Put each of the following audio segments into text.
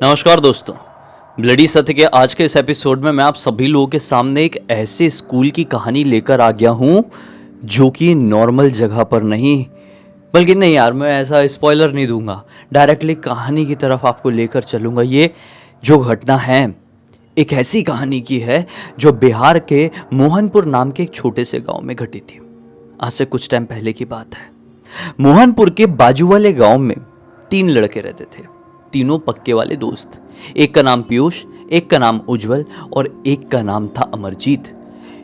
नमस्कार दोस्तों। ब्लडी सत्य के आज के इस एपिसोड में मैं आप सभी लोगों के सामने एक ऐसे स्कूल की कहानी लेकर आ गया हूं जो कि नॉर्मल जगह पर नहीं, बल्कि नहीं यार, मैं ऐसा स्पॉइलर नहीं दूंगा, डायरेक्टली कहानी की तरफ आपको लेकर चलूंगा। ये जो घटना है एक ऐसी कहानी की है जो बिहार के मोहनपुर नाम के एक छोटे से गांव में घटी थी। आज से कुछ टाइम पहले की बात है। मोहनपुर के बाजू वाले गांव में 3 लड़के रहते थे, तीनों पक्के वाले दोस्त। एक का नाम पीयूष, एक का नाम उज्जवल और एक का नाम था अमरजीत।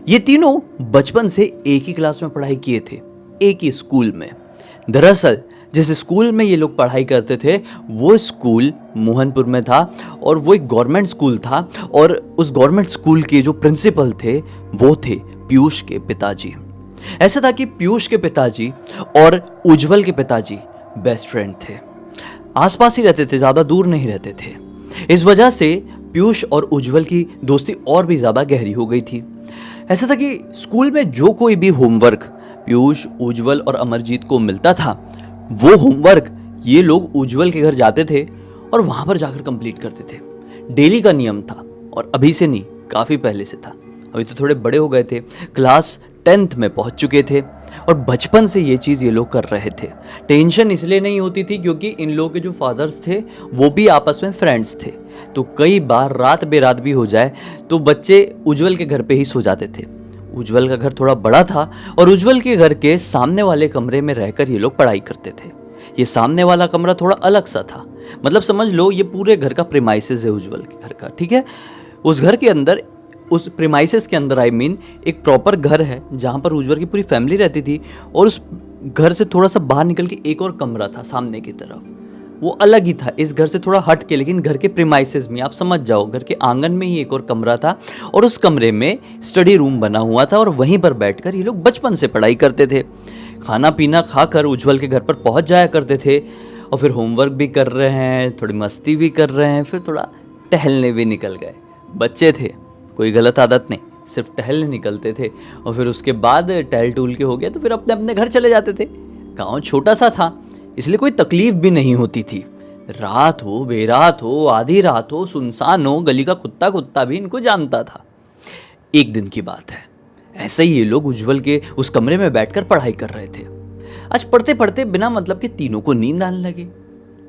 ये तीनों बचपन से एक ही क्लास में पढ़ाई किए थे, एक ही स्कूल में। दरअसल जिस स्कूल में ये लोग पढ़ाई करते थे वो स्कूल मोहनपुर में था और वो एक गवर्नमेंट स्कूल था। और उस गवर्नमेंट स्कूल के जो प्रिंसिपल थे वो थे पीयूष के पिताजी। ऐसा था कि पीयूष के पिताजी और उज्जवल के पिताजी बेस्ट फ्रेंड थे, आसपास ही रहते थे, ज्यादा दूर नहीं रहते थे। इस वजह से पीयूष और उज्जवल की दोस्ती और भी ज्यादा गहरी हो गई थी। ऐसा था कि स्कूल में जो कोई भी होमवर्क पीयूष, उज्जवल और अमरजीत को मिलता था वो होमवर्क ये लोग उज्जवल के घर जाते थे और वहां पर जाकर कंप्लीट करते थे। डेली का नियम था और अभी से नहीं, काफी पहले से था। अभी तो थोड़े बड़े हो गए थे, क्लास 10th में पहुंच चुके थे और बचपन से ये चीज़ ये लोग कर रहे थे। टेंशन इसलिए नहीं होती थी क्योंकि इन लोगों के जो फादर्स थे वो भी आपस में फ्रेंड्स थे। तो कई बार रात बेरात भी हो जाए तो बच्चे उज्जवल के घर पे ही सो जाते थे। उज्जवल का घर थोड़ा बड़ा था और उज्जवल के घर के सामने वाले कमरे में रहकर ये लोग पढ़ाई करते थे। ये सामने वाला कमरा थोड़ा अलग सा था, मतलब समझ लो ये पूरे घर का प्रीमाइसेस है उज्जवल के घर का, ठीक है। उस घर के अंदर, उस प्रीमाइसेस के अंदर एक प्रॉपर घर है जहाँ पर उज्जवल की पूरी फैमिली रहती थी। और उस घर से थोड़ा सा बाहर निकल के एक और कमरा था सामने की तरफ, वो अलग ही था, इस घर से थोड़ा हट के, लेकिन घर के प्रीमाइसेस में, आप समझ जाओ, घर के आंगन में ही एक और कमरा था। और उस कमरे में स्टडी रूम बना हुआ था और वहीं पर बैठकर ये लोग बचपन से पढ़ाई करते थे। खाना पीना खाकर उज्जवल के घर पर पहुंच जाया करते थे और फिर होमवर्क भी कर रहे हैं, थोड़ी मस्ती भी कर रहे हैं, फिर थोड़ा टहलने भी निकल गए। बच्चे थे, कोई गलत आदत नहीं, सिर्फ टहलने निकलते थे और फिर उसके बाद टहल टूल के हो गया तो फिर अपने अपने घर चले जाते थे। गांव छोटा सा था इसलिए कोई तकलीफ भी नहीं होती थी। रात हो, बेरात हो, आधी रात हो, सुनसान हो, गली का कुत्ता कुत्ता भी इनको जानता था। एक दिन की बात है, ऐसे ही ये लोग उज्जवल के उस कमरे में बैठकर पढ़ाई कर रहे थे। आज पढ़ते पढ़ते बिना मतलब के तीनों को नींद आने लगी।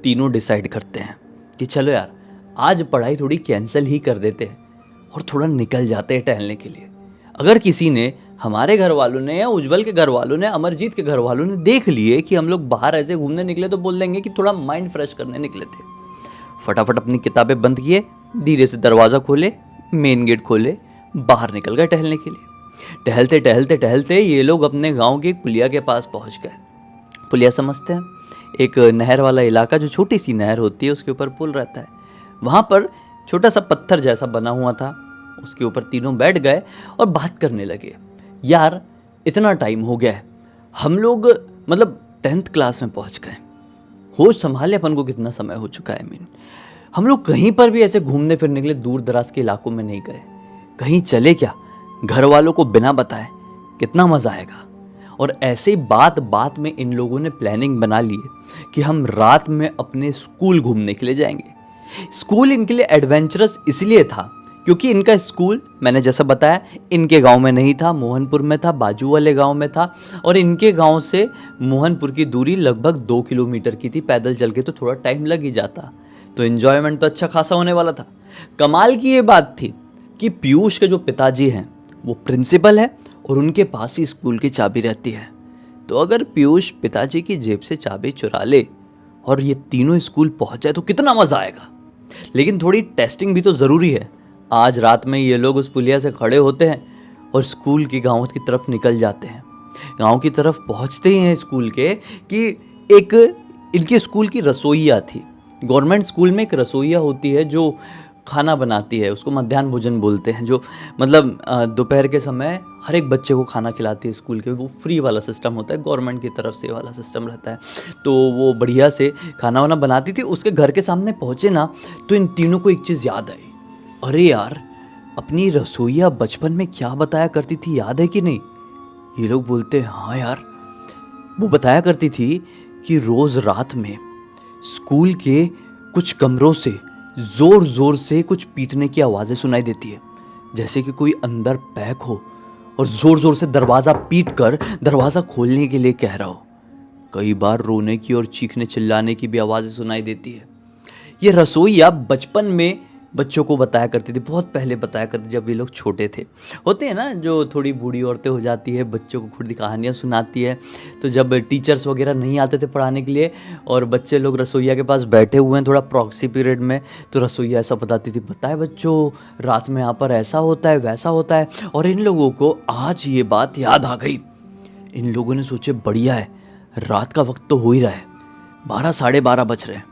तीनों डिसाइड करते हैं कि चलो यार, आज पढ़ाई थोड़ी कैंसिल ही कर देते हैं और थोड़ा निकल जाते हैं टहलने के लिए। अगर किसी ने, हमारे घर वालों ने या उज्जवल के घर वालों ने, अमरजीत के घर वालों ने देख लिए कि हम लोग बाहर ऐसे घूमने निकले तो बोल देंगे कि थोड़ा माइंड फ्रेश करने निकले थे। फटाफट अपनी किताबें बंद किए, धीरे से दरवाज़ा खोले, मेन गेट खोले, बाहर निकल गए टहलने के लिए। टहलते टहलते टहलते ये लोग अपने गाँव के एक पुलिया के पास पहुँच गए। पुलिया समझते हैं, एक नहर वाला इलाका, जो छोटी सी नहर होती है उसके ऊपर पुल रहता है। वहाँ पर छोटा सा पत्थर जैसा बना हुआ था, उसके ऊपर तीनों बैठ गए और बात करने लगे। यार इतना टाइम हो गया है, हम लोग मतलब 10th क्लास में पहुंच गए, होश संभाले अपन को कितना समय हो चुका है। हम लोग कहीं पर भी ऐसे घूमने फिरने के लिए दूर दराज के इलाकों में नहीं गए, कहीं चले क्या, घर वालों को बिना बताए, कितना मजा आएगा। और ऐसे बात बात में इन लोगों ने प्लानिंग बना ली कि हम रात में अपने स्कूल घूमने के लिए जाएंगे। स्कूल इनके लिए एडवेंचरस इसलिए था क्योंकि इनका स्कूल, मैंने जैसा बताया, इनके गांव में नहीं था, मोहनपुर में था, बाजू वाले गांव में था। और इनके गांव से मोहनपुर की दूरी लगभग 2 किलोमीटर की थी। पैदल चल के तो थोड़ा टाइम लग ही जाता, तो एंजॉयमेंट तो अच्छा खासा होने वाला था। कमाल की ये बात थी कि पीयूष के जो पिताजी हैं वो प्रिंसिपल है और उनके पास ही स्कूल की चाबी रहती है। तो अगर पीयूष पिताजी की जेब से चाबी चुरा ले और ये तीनों स्कूल पहुंच जाए तो कितना मजा आएगा। लेकिन थोड़ी टेस्टिंग भी तो ज़रूरी है। आज रात में ये लोग उस पुलिया से खड़े होते हैं और स्कूल की गाँव की तरफ निकल जाते हैं। गांव की तरफ पहुंचते ही हैं स्कूल के कि एक इनके स्कूल की रसोइया थी। गवर्नमेंट स्कूल में एक रसोइया होती है जो खाना बनाती है, उसको मध्याह्न भोजन बोलते हैं, जो मतलब दोपहर के समय हर एक बच्चे को खाना खिलाती है स्कूल के। वो फ्री वाला सिस्टम होता है, गवर्नमेंट की तरफ से वाला सिस्टम रहता है। तो वो बढ़िया से खाना वाना बनाती थी। उसके घर के सामने पहुँचे ना तो इन तीनों को एक चीज़ याद आई, अरे यार अपनी रसोइया बचपन में क्या बताया करती थी, याद है कि नहीं। ये लोग बोलते हैं हाँ यार, वो बताया करती थी कि रोज़ रात में स्कूल के कुछ कमरों से जोर जोर से कुछ पीटने की आवाजें सुनाई देती है, जैसे कि कोई अंदर पैक हो और जोर जोर से दरवाजा पीट कर दरवाजा खोलने के लिए कह रहा हो। कई बार रोने की और चीखने चिल्लाने की भी आवाजें सुनाई देती है। ये रसोईया बचपन में बच्चों को बताया करती थी, बहुत पहले बताया करती, जब ये लोग छोटे थे। होते हैं ना जो थोड़ी बूढ़ी औरतें हो जाती है, बच्चों को खुद कहानियाँ सुनाती है। तो जब टीचर्स वगैरह नहीं आते थे पढ़ाने के लिए और बच्चे लोग रसोईया के पास बैठे हुए हैं थोड़ा प्रॉक्सी पीरियड में, तो रसोईया ऐसा बताती थी, बताए बच्चों रात में यहाँ पर ऐसा होता है वैसा होता है। और इन लोगों को आज ये बात याद आ गई। इन लोगों ने सोचे बढ़िया है, रात का वक्त तो हो ही रहा है, 12 साढ़े 12 बज रहे हैं,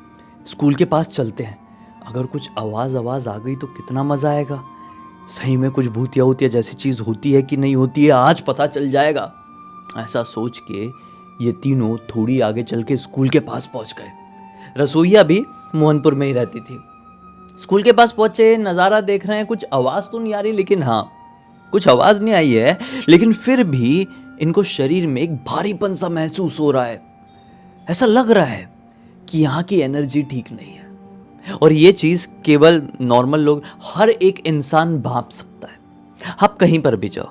स्कूल के पास चलते हैं। अगर कुछ आवाज़ आ गई तो कितना मज़ा आएगा। सही में कुछ भूतिया होती जैसी चीज़ होती है कि नहीं होती है, आज पता चल जाएगा। ऐसा सोच के ये तीनों थोड़ी आगे चल के स्कूल के पास पहुंच गए। रसोईया भी मोहनपुर में ही रहती थी। स्कूल के पास पहुंचे, नज़ारा देख रहे हैं, कुछ आवाज़ तो नहीं आ रही, लेकिन हाँ कुछ आवाज़ नहीं आई है, लेकिन फिर भी इनको शरीर में एक भारीपन सा महसूस हो रहा है। ऐसा लग रहा है कि यहाँ की एनर्जी ठीक नहीं है। और ये चीज़ केवल नॉर्मल लोग, हर एक इंसान भाप सकता है। आप कहीं पर भी जाओ,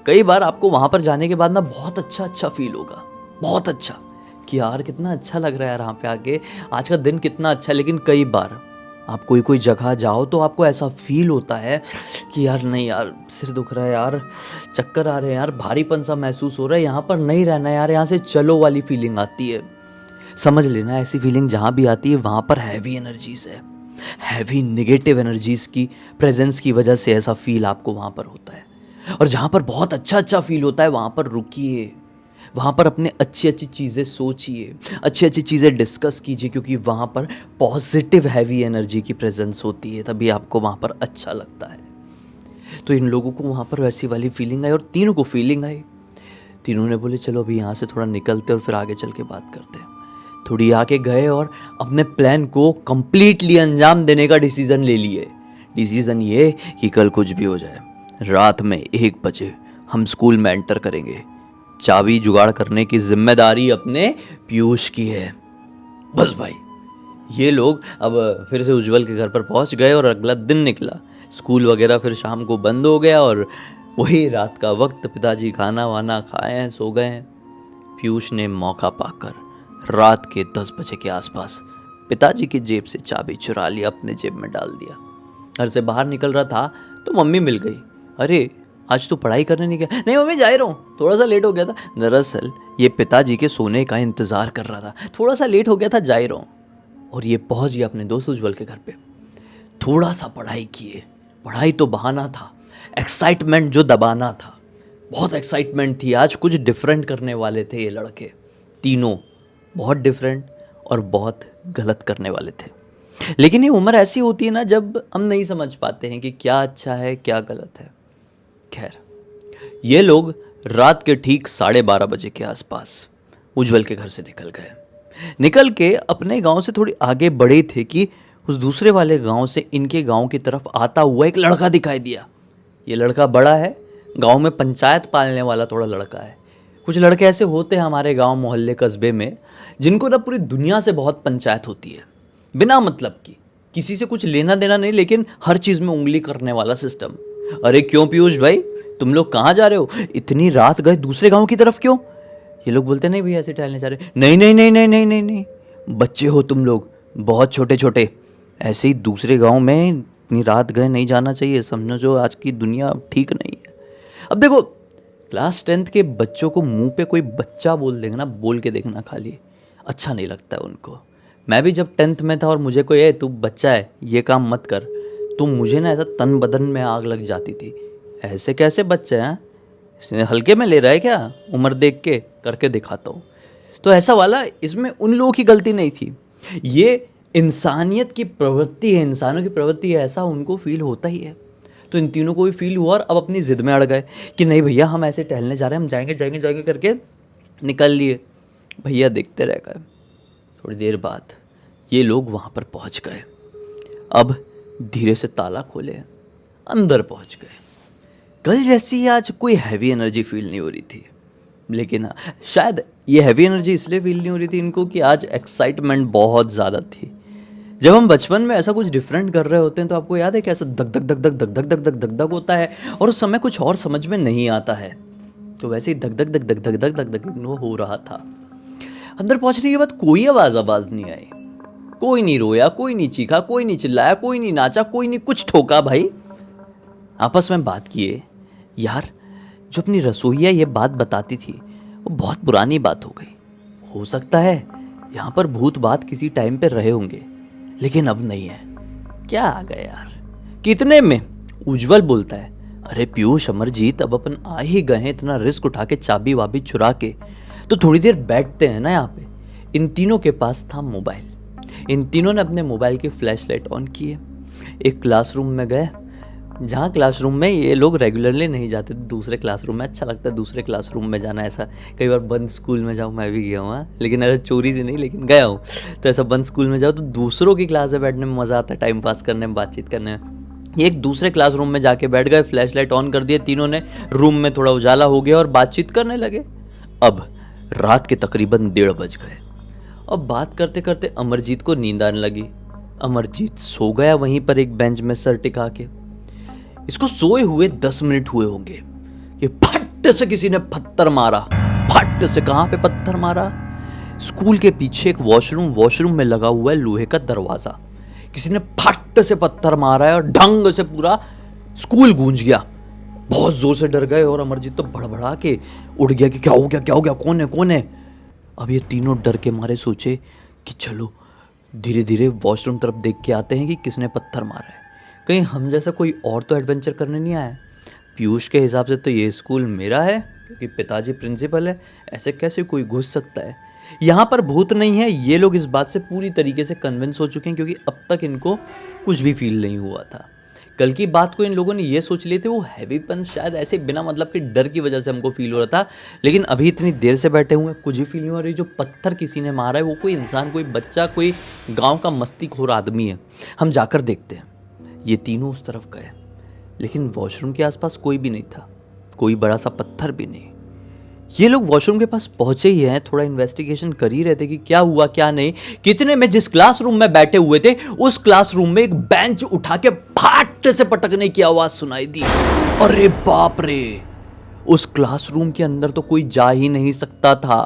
कई बार आपको वहाँ पर जाने के बाद ना बहुत अच्छा फील होगा, बहुत अच्छा, कि यार कितना अच्छा लग रहा है यार यहाँ पे आके, आज का दिन कितना अच्छा। लेकिन कई बार आप कोई जगह जाओ तो आपको ऐसा फील होता है कि यार नहीं यार, सिर दुख रहा है यार, चक्कर आ रहे हैं यार, भारीपन सा महसूस हो रहा है, यहाँ पर नहीं रहना यार, यहाँ से चलो वाली फीलिंग आती है। समझ लेना, ऐसी फीलिंग जहाँ भी आती है वहाँ पर हैवी एनर्जीज है, हैवी नेगेटिव एनर्जीज की प्रेजेंस की वजह से ऐसा फील आपको वहाँ पर होता है। और जहाँ पर बहुत अच्छा फील होता है वहाँ पर रुकिए, वहाँ पर अपने अच्छी चीज़ें सोचिए, अच्छी चीज़ें डिस्कस कीजिए, क्योंकि वहाँ पर पॉजिटिव हैवी एनर्जी की प्रेजेंस होती है, तभी आपको वहाँ पर अच्छा लगता है। तो इन लोगों को वहाँ पर वैसी वाली फीलिंग आई और तीनों को फीलिंग आई। तीनों ने बोले चलो अभी यहाँ से थोड़ा निकलते और फिर आगे चल के बात करते हैं। थोड़ी आगे गए और अपने प्लान को कंप्लीटली अंजाम देने का डिसीजन ले लिए। डिसीजन ये कि कल कुछ भी हो जाए, रात में 1 बजे हम स्कूल में एंटर करेंगे। चाबी जुगाड़ करने की जिम्मेदारी अपने पीयूष की है। बस भाई, ये लोग अब फिर से उज्जवल के घर पर पहुंच गए और अगला दिन निकला। स्कूल वगैरह फिर शाम को बंद हो गया और वही रात का वक्त, पिताजी खाना वाना खाए हैं, सो गए हैं। पीयूष ने मौका पाकर रात के 10 बजे के आसपास पिताजी की जेब से चाबी चुरा लिया, अपने जेब में डाल दिया। घर से बाहर निकल रहा था तो मम्मी मिल गई। अरे आज तो पढ़ाई करने नहीं गया? नहीं मम्मी, जा ही रहा हूँ, थोड़ा सा लेट हो गया था। दरअसल ये पिताजी के सोने का इंतज़ार कर रहा था, थोड़ा सा लेट हो गया था, जा ही रहा हूँ। और ये पहुँच गया अपने दोस्त उज्जवल के घर पे। थोड़ा सा पढ़ाई किए, पढ़ाई तो बहाना था, एक्साइटमेंट जो दबाना था, बहुत एक्साइटमेंट थी। आज कुछ डिफरेंट करने वाले थे ये लड़के, तीनों बहुत डिफरेंट और बहुत गलत करने वाले थे। लेकिन ये उम्र ऐसी होती है ना जब हम नहीं समझ पाते हैं कि क्या अच्छा है क्या गलत है। खैर, ये लोग रात के ठीक 12:30 बजे के आसपास उज्जवल के घर से निकल गए। निकल के अपने गांव से थोड़ी आगे बढ़े थे कि उस दूसरे वाले गांव से इनके गांव की तरफ आता हुआ एक लड़का दिखाई दिया। ये लड़का बड़ा है, गांव में पंचायत पालने वाला थोड़ा लड़का है। कुछ लड़के ऐसे होते हैं हमारे गांव मोहल्ले कस्बे में, जिनको ना पूरी दुनिया से बहुत पंचायत होती है, बिना मतलब की, किसी से कुछ लेना देना नहीं, लेकिन हर चीज़ में उंगली करने वाला सिस्टम। अरे क्यों पीयूष भाई, तुम लोग कहाँ जा रहे हो? इतनी रात गए दूसरे गांव की तरफ क्यों? ये लोग बोलते नहीं भैया ऐसे टहलने जा रहे। नहीं नहीं नहीं नहीं नहीं नहीं नहीं, बच्चे हो तुम लोग, बहुत छोटे छोटे, ऐसे ही दूसरे गांव में इतनी रात गए नहीं जाना चाहिए, समझो जो आज की दुनिया ठीक नहीं है। अब देखो, क्लास 10th के बच्चों को मुंह पे कोई बच्चा बोल देंगे ना, बोल के देखना खाली, अच्छा नहीं लगता है उनको। मैं भी जब 10th में था और मुझे कोई तू बच्चा है ये काम मत कर, तो मुझे ना ऐसा तन बदन में आग लग जाती थी। ऐसे कैसे बच्चे हैं, हल्के में ले रहा है क्या? उम्र देख के करके दिखाता हूँ। तो ऐसा वाला, इसमें उन लोगों की गलती नहीं थी, ये इंसानियत की प्रवृत्ति है, इंसानों की प्रवृत्ति है, ऐसा उनको फील होता ही है। तो इन तीनों को भी फील हुआ और अब अपनी ज़िद में अड़ गए कि नहीं भैया हम ऐसे टहलने जा रहे हैं, हम जाएंगे जाएंगे जाएंगे करके निकल लिए। भैया देखते रह गए। थोड़ी देर बाद ये लोग वहाँ पर पहुँच गए। अब धीरे से ताला खोले, अंदर पहुँच गए। कल जैसी आज कोई हैवी एनर्जी फील नहीं हो रही थी, लेकिन शायद ये हैवी एनर्जी इसलिए फील नहीं हो रही थी इनको कि आज एक्साइटमेंट बहुत ज़्यादा थी। जब हम बचपन में ऐसा कुछ डिफरेंट कर रहे होते हैं तो आपको याद है कैसा धक धक धक धक धक धक धक धक धक धक होता है और उस समय कुछ और समझ में नहीं आता है। तो वैसे ही धक धक धक धक धक धक धक धक वो हो रहा था। अंदर पहुंचने के बाद कोई आवाज नहीं आई, कोई नहीं रोया, कोई नहीं चीखा, कोई नहीं चिल्लाया, कोई नहीं नाचा, कोई नहीं कुछ ठोका। भाई आपस में बात किए, यार जो अपनी रसोइया ये बात बताती थी वो बहुत पुरानी बात हो गई। हो सकता है यहाँ पर भूत बात किसी टाइम पे रहे होंगे लेकिन अब नहीं है। क्या आ गए यार, कितने में? उज्जवल बोलता है, अरे पीयूष अमरजीत अब अपन आ ही गए हैं, इतना रिस्क उठा के चाबी वाबी चुरा के तो थोड़ी देर बैठते हैं ना यहाँ पे। इन तीनों के पास था मोबाइल। इन तीनों ने अपने मोबाइल की फ्लैश लाइट ऑन किए, एक क्लासरूम में गए जहाँ क्लासरूम में ये लोग रेगुलरली नहीं जाते, दूसरे क्लासरूम में अच्छा लगता है दूसरे क्लासरूम में जाना। ऐसा कई बार बंद स्कूल में जाऊँ, मैं भी गया हूँ, लेकिन ऐसा चोरी से नहीं, लेकिन गया हूँ। तो ऐसा बंद स्कूल में जाओ तो दूसरों की क्लास में बैठने में मज़ा आता है, टाइम पास करने में, बातचीत करने में। एक दूसरे क्लासरूम में जाके बैठ गए, फ्लैश लाइट ऑन कर दिए तीनों ने, रूम में थोड़ा उजाला हो गया और बातचीत करने लगे। अब रात के तकरीबन 1:30 बज गए। अब बात करते करते अमरजीत को नींद आने लगी। अमरजीत सो गया वहीं पर एक बेंच में सर टिका के। इसको सोए हुए 10 मिनट हुए होंगे कि फट से किसी ने पत्थर मारा। फट से कहां पे पत्थर मारा? स्कूल के पीछे एक वॉशरूम में लगा हुआ है लोहे का दरवाजा। किसी ने फट से पत्थर मारा है और ढंग से पूरा स्कूल गूंज गया। बहुत जोर से डर गए और अमरजीत तो भड़बड़ा के उड़ गया कि क्या हो गया, क्या हो गया, कौन है। अब ये तीनों डर के मारे सोचे कि चलो धीरे धीरे वॉशरूम तरफ देख के आते हैं कि किसने पत्थर मारा है, कहीं हम जैसा कोई और तो एडवेंचर करने नहीं आया। पीयूष के हिसाब से तो ये स्कूल मेरा है क्योंकि पिताजी प्रिंसिपल है, ऐसे कैसे कोई घुस सकता है। यहाँ पर भूत नहीं है, ये लोग इस बात से पूरी तरीके से कन्विंस हो चुके हैं क्योंकि अब तक इनको कुछ भी फील नहीं हुआ था। कल की बात को इन लोगों ने ये सोच लिए थे, वो हैवीपन शायद ऐसे बिना मतलब के डर की वजह से हमको फील हो रहा था, लेकिन अभी इतनी देर से बैठे हुए कुछ भी फील नहीं हो रही। जो पत्थर किसी ने मारा है वो कोई इंसान, कोई बच्चा, कोई गाँव का मस्तीखोर आदमी है। हम जाकर देखते हैं। ये तीनों उस तरफ गए लेकिन वॉशरूम के आसपास कोई भी नहीं था, कोई बड़ा सा पत्थर भी नहीं। ये लोग वॉशरूम के पास पहुंचे ही हैं, थोड़ा इन्वेस्टिगेशन कर ही रहे थे कि क्या हुआ क्या नहीं। कितने में जिस क्लासरूम में बैठे हुए थे उस क्लासरूम में एक बेंच उठा के फाट से पटकने की आवाज सुनाई दी। अरे बाप रे, उस क्लासरूम के अंदर तो कोई जा ही नहीं सकता था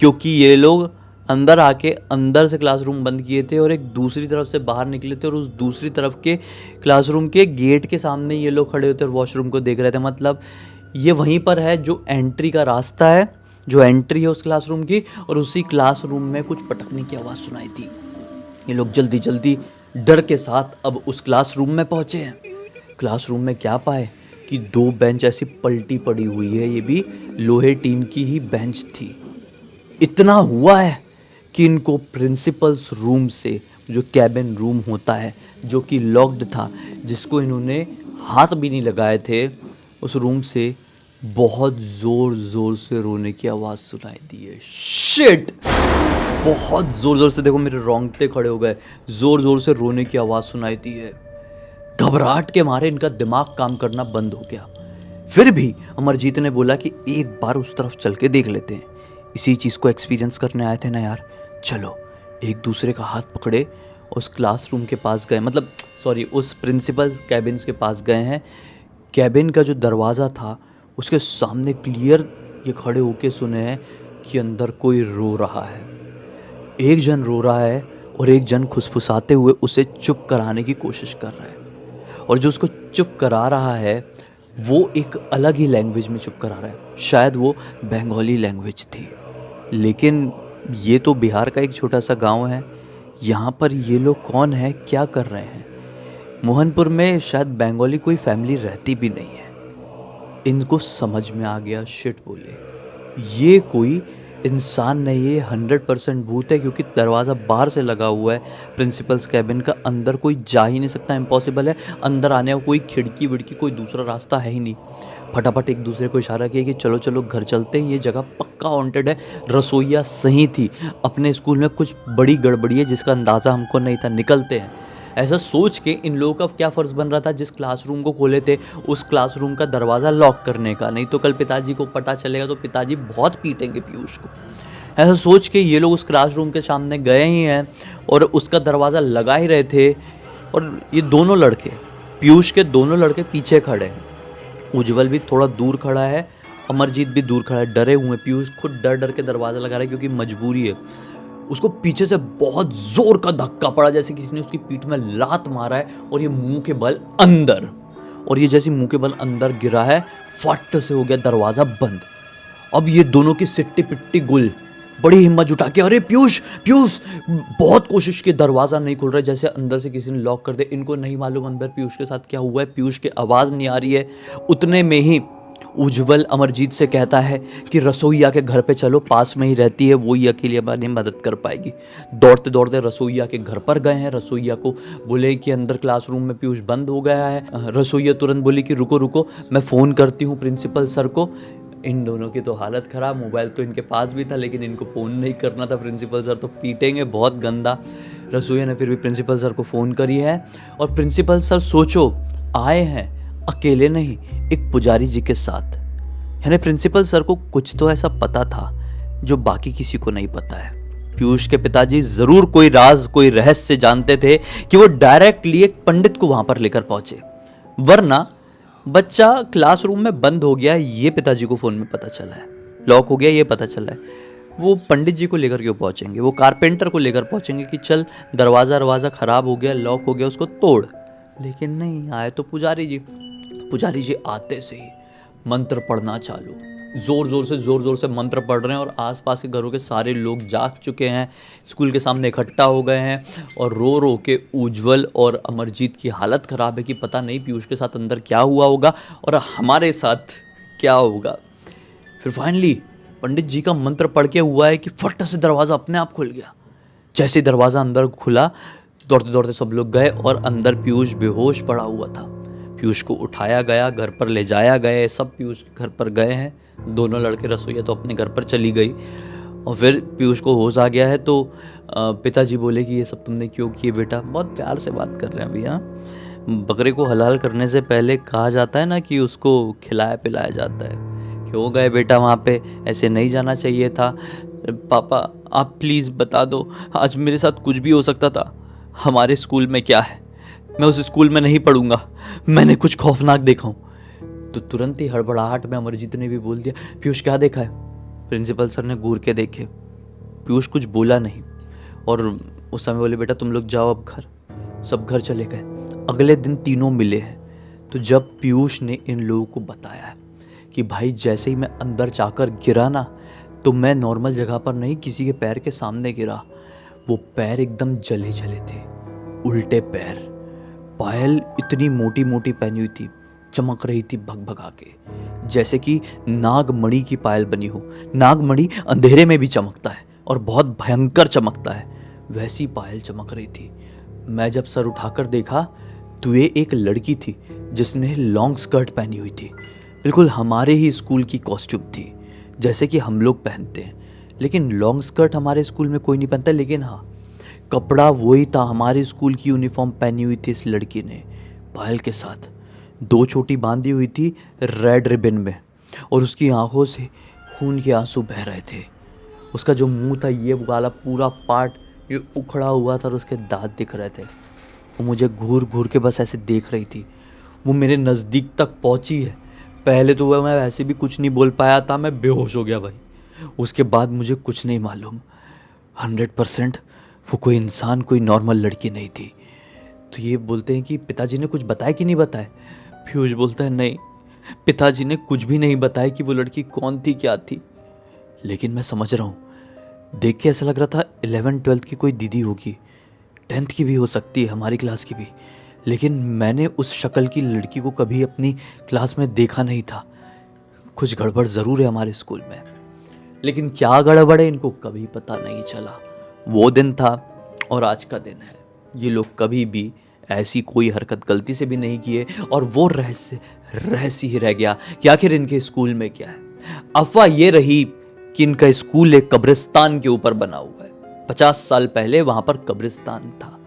क्योंकि ये लोग अंदर आके अंदर से क्लासरूम बंद किए थे और एक दूसरी तरफ से बाहर निकले थे और उस दूसरी तरफ के क्लासरूम के गेट के सामने ये लोग खड़े होते और वॉशरूम को देख रहे थे। मतलब ये वहीं पर है जो एंट्री का रास्ता है, जो एंट्री है उस क्लासरूम की, और उसी क्लासरूम में कुछ पटकने की आवाज़ सुनाई दी। ये लोग जल्दी जल्दी डर के साथ अब उस क्लासरूम में पहुँचे हैं। क्लासरूम में क्या पाए कि 2 बेंच ऐसी पलटी पड़ी हुई है, ये भी लोहे टीन की ही बेंच थी। इतना हुआ है कि इनको प्रिंसिपल्स रूम से, जो कैबिन रूम होता है जो कि लॉक्ड था, जिसको इन्होंने हाथ भी नहीं लगाए थे, उस रूम से बहुत ज़ोर ज़ोर से रोने की आवाज़ सुनाई दी है। शिट, बहुत ज़ोर ज़ोर से, देखो मेरे रोंगटे खड़े हो गए, ज़ोर ज़ोर से रोने की आवाज़ सुनाई दी है। घबराहट के मारे इनका दिमाग काम करना बंद हो गया। फिर भी अमरजीत ने बोला कि एक बार उस तरफ चल के देख लेते हैं, इसी चीज़ को एक्सपीरियंस करने आए थे ना यार, चलो। एक दूसरे का हाथ पकड़े उस क्लासरूम के पास गए, मतलब सॉरी उस प्रिंसिपल कैबिन्स के पास गए हैं। कैबिन का जो दरवाज़ा था उसके सामने क्लियर ये खड़े होके सुने हैं कि अंदर कोई रो रहा है। एक जन रो रहा है और एक जन खुसफुसाते हुए उसे चुप कराने की कोशिश कर रहा है, और जो उसको चुप करा रहा है वो एक अलग ही लैंग्वेज में चुप करा रहा है। शायद वो बंगाली लैंग्वेज थी, लेकिन ये तो बिहार का एक छोटा सा गांव है। यहाँ पर ये लोग कौन है, क्या कर रहे हैं? मोहनपुर में शायद बंगाली कोई फैमिली रहती भी नहीं है। इनको समझ में आ गया, शिट बोले, ये कोई इंसान नहीं है, 100% भूत है, क्योंकि दरवाज़ा बाहर से लगा हुआ है प्रिंसिपल्स कैबिन का, अंदर कोई जा ही नहीं सकता, इम्पॉसिबल है। अंदर आने का कोई खिड़की विड़की कोई दूसरा रास्ता है ही नहीं। फटाफट एक दूसरे को इशारा किया कि चलो चलो घर चलते हैं, ये जगह पक्का हॉन्टेड है। रसोइया सही थी, अपने स्कूल में कुछ बड़ी गड़बड़ी है जिसका अंदाज़ा हमको नहीं था, निकलते हैं। ऐसा सोच के इन लोगों का क्या फ़र्ज़ बन रहा था, जिस क्लासरूम को खोले थे उस क्लासरूम का दरवाज़ा लॉक करने का, नहीं तो कल पिताजी को पता चलेगा तो पिताजी बहुत पीटेंगे पीयूष को। ऐसा सोच के ये लोग उस क्लासरूम के सामने गए ही हैं और उसका दरवाज़ा लगा ही रहे थे। और ये दोनों लड़के, पीयूष के दोनों लड़के पीछे खड़े हैं। उज्जवल भी थोड़ा दूर खड़ा है, अमरजीत भी दूर खड़ा है, डरे हुए हैं। पीयूष खुद डर डर के दरवाज़ा लगा रहा है क्योंकि मजबूरी है। उसको पीछे से बहुत जोर का धक्का पड़ा, जैसे किसी ने उसकी पीठ में लात मारा है और ये मुंह के बल अंदर। और ये जैसे मुंह के बल अंदर गिरा है, फट से हो गया दरवाज़ा बंद। अब ये दोनों की सिट्टी पिट्टी गुल, बड़ी हिम्मत जुटा के, अरे पीयूष पीयूष, बहुत कोशिश की, दरवाज़ा नहीं खुल रहा है, जैसे अंदर से किसी ने लॉक कर दिया। इनको नहीं मालूम अंदर पीयूष के साथ क्या हुआ है, पीयूष की आवाज़ नहीं आ रही है। उतने में ही उज्जवल अमरजीत से कहता है कि रसोईया के घर पे चलो, पास में ही रहती है, वो ही अकेली हमारी मदद कर पाएगी। दौड़ते दौड़ते रसोईया के घर पर गए हैं। रसोईया को बोले कि अंदर क्लासरूम में पीयूष बंद हो गया है। रसोईया तुरंत बोली कि रुको रुको, मैं फ़ोन करती हूँ प्रिंसिपल सर को। इन दोनों की तो हालत ख़राब, मोबाइल तो इनके पास भी था लेकिन इनको फ़ोन नहीं करना था, प्रिंसिपल सर तो पीटेंगे बहुत गंदा। रसोईया ने फिर भी प्रिंसिपल सर को फ़ोन करी है और प्रिंसिपल सर सोचो आए हैं अकेले नहीं, एक पुजारी जी के साथ। यानी प्रिंसिपल सर को कुछ तो ऐसा पता था जो बाकी किसी को नहीं पता है। पीयूष के पिताजी जरूर कोई राज, कोई रहस्य जानते थे कि वो डायरेक्टली एक पंडित को वहां पर लेकर पहुंचे, वरना बच्चा क्लासरूम में बंद हो गया ये पिताजी को फोन में पता चला है, लॉक हो गया ये पता चला है, वो पंडित जी को लेकर क्यों पहुंचेंगे, वो कारपेंटर को लेकर पहुंचेंगे कि चल दरवाज़ा खराब हो गया, लॉक हो गया, उसको तोड़। लेकिन नहीं, आए तो पुजारी जी। पुजारी जी आते से ही मंत्र पढ़ना चालू, जोर जोर से मंत्र पढ़ रहे हैं और आसपास के घरों के सारे लोग जाग चुके हैं, स्कूल के सामने इकट्ठा हो गए हैं और रो रो के उज्जवल और अमरजीत की हालत ख़राब है कि पता नहीं पीयूष के साथ अंदर क्या हुआ होगा और हमारे साथ क्या होगा। फिर फाइनली पंडित जी का मंत्र पढ़ के हुआ है कि फट से दरवाज़ा अपने आप खुल गया। जैसे दरवाज़ा अंदर खुला, दौड़ते दौड़ते सब लोग गए और अंदर पीयूष बेहोश पड़ा हुआ था। पीयूष को उठाया गया, घर पर ले जाया गया, सब पीयूष घर पर गए हैं। दोनों लड़के, रसोईया तो अपने घर पर चली गई और फिर पीयूष को होश आ गया है तो पिताजी बोले कि ये सब तुमने क्यों किए बेटा। बहुत प्यार से बात कर रहे हैं अभी। हाँ, बकरे को हलाल करने से पहले कहा जाता है ना कि उसको खिलाया पिलाया जाता है। क्यों गए बेटा वहाँ पे, ऐसे नहीं जाना चाहिए था। पापा आप प्लीज़ बता दो, आज मेरे साथ कुछ भी हो सकता था। हमारे स्कूल में क्या है, मैं उस स्कूल में नहीं पढ़ूंगा, मैंने कुछ खौफनाक देखा हूँ। तो तुरंत ही हड़बड़ाहट में अमरजीत ने भी बोल दिया, पीयूष क्या देखा है। प्रिंसिपल सर ने घूर के देखे, पीयूष कुछ बोला नहीं और उस समय बोले बेटा तुम लोग जाओ अब घर। सब घर चले गए। अगले दिन तीनों मिले हैं। तो जब पीयूष ने इन लोगों को बताया कि भाई जैसे ही मैं अंदर जाकर गिरा ना, तो मैं नॉर्मल जगह पर नहीं, किसी के पैर के सामने गिरा। वो पैर एकदम जले जले थे, उल्टे पैर। पायल इतनी मोटी मोटी पहनी हुई थी, चमक रही थी भगभगा के, जैसे कि नागमणि की पायल बनी हो। नागमणि अंधेरे में भी चमकता है और बहुत भयंकर चमकता है, वैसी पायल चमक रही थी। मैं जब सर उठाकर देखा तो ये एक लड़की थी जिसने लॉन्ग स्कर्ट पहनी हुई थी, बिल्कुल हमारे ही स्कूल की कॉस्ट्यूम थी, जैसे कि हम लोग पहनते हैं। लेकिन लॉन्ग स्कर्ट हमारे स्कूल में कोई नहीं पहनता, लेकिन हाँ कपड़ा वही था, हमारे स्कूल की यूनिफॉर्म पहनी हुई थी इस लड़की ने। पायल के साथ दो चोटी बांधी हुई थी रेड रिबन में और उसकी आंखों से खून के आंसू बह रहे थे। उसका जो मुंह था ये वाला पूरा पार्ट ये उखड़ा हुआ था और उसके दांत दिख रहे थे। वो मुझे घूर घूर के बस ऐसे देख रही थी। वो मेरे नज़दीक तक पहुंची है। पहले तो वह मैं वैसे भी कुछ नहीं बोल पाया था, मैं बेहोश हो गया भाई। उसके बाद मुझे कुछ नहीं मालूम। 100% वो कोई इंसान, कोई नॉर्मल लड़की नहीं थी। तो ये बोलते हैं कि पिताजी ने कुछ बताया कि नहीं बताया। पीयूष बोलता है नहीं, पिताजी ने कुछ भी नहीं बताया कि वो लड़की कौन थी क्या थी। लेकिन मैं समझ रहा हूँ, देख के ऐसा लग रहा था 11th-12th की कोई दीदी होगी, 10th की भी हो सकती है, हमारी क्लास की भी। लेकिन मैंने उस शक्ल की लड़की को कभी अपनी क्लास में देखा नहीं था। कुछ गड़बड़ ज़रूर है हमारे स्कूल में, लेकिन क्या गड़बड़ है इनको कभी पता नहीं चला। वो दिन था और आज का दिन है। ये लोग कभी भी ऐसी कोई हरकत गलती से भी नहीं किए और वो रहस्य ही रह गया कि आखिर इनके स्कूल में क्या है। अफवाह ये रही कि इनका स्कूल एक कब्रिस्तान के ऊपर बना हुआ है। 50 साल पहले वहां पर कब्रिस्तान था,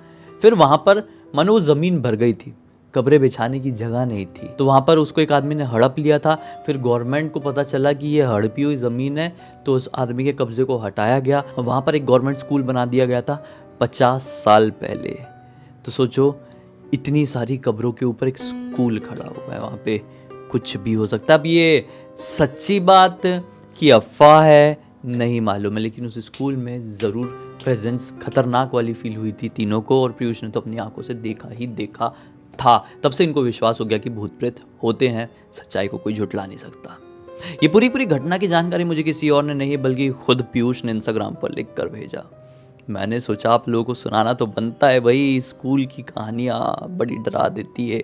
फिर वहां पर मानो ज़मीन भर गई थी, कब्रें बिछाने की जगह नहीं थी। तो वहाँ पर उसको एक आदमी ने हड़प लिया था। फिर गवर्नमेंट को पता चला कि ये हड़पी हुई ज़मीन है, तो उस आदमी के कब्जे को हटाया गया और वहाँ पर एक गवर्नमेंट स्कूल बना दिया गया था 50 साल पहले। तो सोचो, इतनी सारी कब्रों के ऊपर एक स्कूल खड़ा हुआ है, वहाँ पे कुछ भी हो सकता है। अब ये सच्ची बात कि अफवाह है नहीं मालूम है, लेकिन उस स्कूल में ज़रूर प्रेजेंस खतरनाक वाली फील हुई थी तीनों को, और पीयूष ने तो अपनी आंखों से देखा ही देखा था। तब से इनको विश्वास हो गया कि भूत प्रेत होते हैं, सच्चाई को कोई झुठला नहीं सकता। ये पूरी पूरी घटना की जानकारी मुझे किसी और ने नहीं बल्कि खुद पीयूष ने इंस्टाग्राम पर लिख कर भेजा। मैंने सोचा आप लोगों को सुनाना तो बनता है भाई, स्कूल की कहानियाँ बड़ी डरा देती है।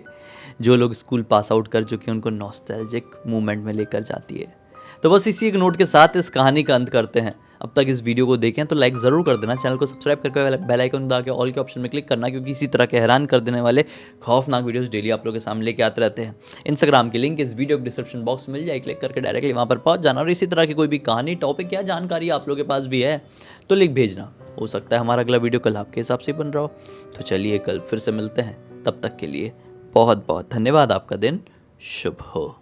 जो लोग स्कूल पास आउट कर चुके हैं उनको नॉस्टैल्जिक मूवमेंट में लेकर जाती है। तो बस इसी एक नोट के साथ इस कहानी का अंत करते हैं। अब तक इस वीडियो को देखें तो लाइक ज़रूर कर देना, चैनल को सब्सक्राइब करके बेल आइकन दबा के ऑल के ऑप्शन में क्लिक करना, क्योंकि इसी तरह के हैरान कर देने वाले खौफनाक वीडियोस डेली आप लोगों के सामने लेके आते रहते हैं। इंस्टाग्राम की लिंक इस वीडियो के डिस्क्रिप्शन बॉक्स में मिल जाए, क्लिक करके डायरेक्टली वहाँ पर पहुँच जाना। और इसी तरह की कोई भी कहानी, टॉपिक या जानकारी आप लोगों के पास भी है तो लिख भेजना। हो सकता है हमारा अगला वीडियो कल आपके हिसाब से बन रहा हो। तो चलिए कल फिर से मिलते हैं, तब तक के लिए बहुत बहुत धन्यवाद। आपका दिन शुभ हो।